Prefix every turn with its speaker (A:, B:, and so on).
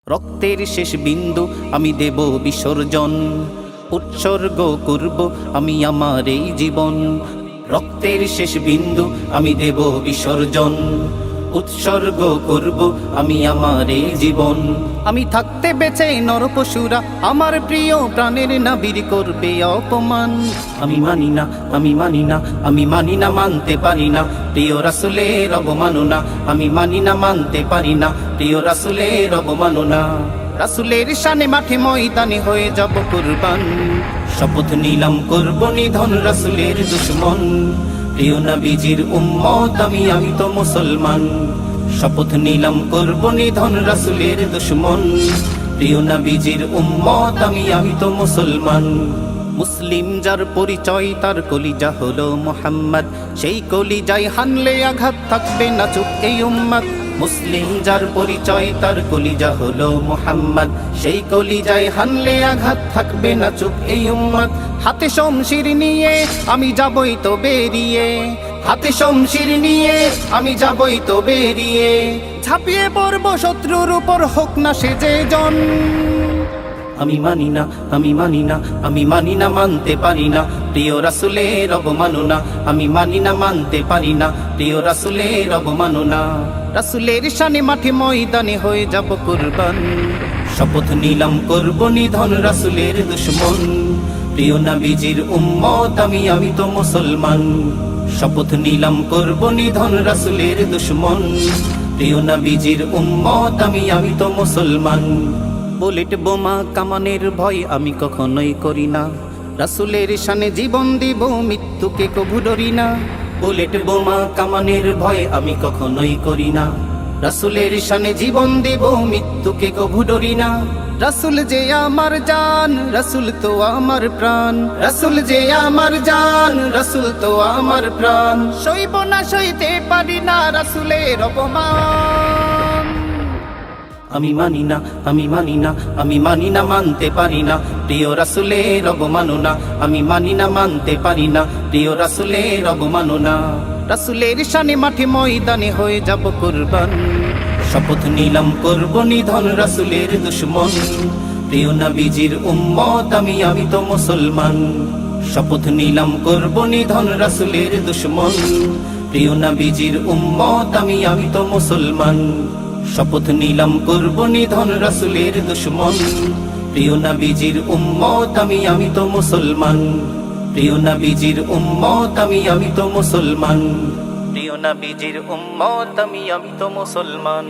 A: রক্তের শেষ বিন্দু আমি দেব বিসর্জন, উৎসর্গ করব আমি আমার এই জীবন। রক্তের শেষ বিন্দু আমি দেব বিসর্জন, উৎসর্গ করব আমি আমার এই জীবন। আমি থাকতে বেঁচে নরপশুরা আমার প্রিয় প্রাণের নাবির করবে অপমান। আমি মানি না, আমি মানি না, আমি মানি না, মানতে পারি না প্রিয় রাসূলের অবমাননা। আমি মানি না, মানতে পারি না প্রিয় রাসূলের অবমাননা। রাসূলের শানে মাঠে ময়দানে হয়ে যাব কুরবান। শপথ নিলাম করব নিধন রাসূলের দুশমন। প্রিয় নবীজির উম্মত আমি তো মুসলমান। শপথ নিলাম করব নিধন রাসূলের দুশমন। প্রিয় নবীজির উম্মত আমি তো মুসলমান। মুসলিম যার পরিচয় তার কলিজা হলো মুহাম্মদ, সেই কলিজায় হানলে আঘাত থাকবে না চুপ এই উম্মত। মুসলিম যার পরিচয় তার কলিজা হলো মুহাম্মদ, সেই কলিজায় হানলে আঘাত থাকবে না চুপ এই উম্মত। হাতে শমশির নিয়ে আমি যাবই তো বেরিয়ে, হাতে শমশির নিয়ে আমি যাবই তো বেরিয়ে। ঝাঁপিয়ে পড়ব শত্রুর উপর হোক না সে যে জন। আমি মানি না, আমি মানি না, আমি মানি না, মানতে পারি না প্রিয় রাসূলের অবমাননা। আমি মানি না, মানতে পারি না প্রিয় রাসূলের অবমাননা। রাসূলের শানে মাঠে ময়দানে হয়ে যাব কুরবান। শপথ নিলাম করব নিধন রাসূলের দুশমন। প্রিয় নবীজির উম্মত আমি তো মুসলমান। শপথ নিলাম করব নিধন রাসূলের দুশমন। প্রিয় নবীজির উম্মত আমি তো মুসলমান। বুলেট বোমা কামানের ভয় আমি কখনোই করি না, রাসূলের শানে জীবন দিব মৃত্যুকে কভু ডরি না। বুলেট বোমা কামানের ভয় আমি কখনোই করি না, রাসূলের শানে জীবন দিব মৃত্যুকে কভু ডরি না। রাসূল যে আমার জান, রাসূল তো আমার প্রাণ, রাসূল যে আমার জান, রাসূল তো আমার প্রাণ। সইব না, সইতে পারি না রাসূলের অপমান। আমি মানি না, আমি মানি না, আমি মানি না, মানতে পারি না প্রিয় রাসূলের অবমাননা। আমি মানি না, মানতে পারি না প্রিয় রাসূলের অবমাননা। রাসূলের শানে মাঠে ময়দানে হয়ে যাব কুরবান। শপথ নিলাম করব নিধন রাসূলের দুশমন। প্রিয় নবীজির উম্মত আমি তো মুসলমান। শপথ নিলাম করব নিধন রাসূলের দুশমন। প্রিয় নবীজির উম্মত আমি তো মুসলমান। শপথ নিলাম করব নিধন রাসূলের দুশমন। প্রিয় নবীজির উম্মত আমি তো মুসলমান। প্রিয় নবীজির উম্মত আমি তো মুসলমান। প্রিয় নবীজির উম্মত আমি তো মুসলমান।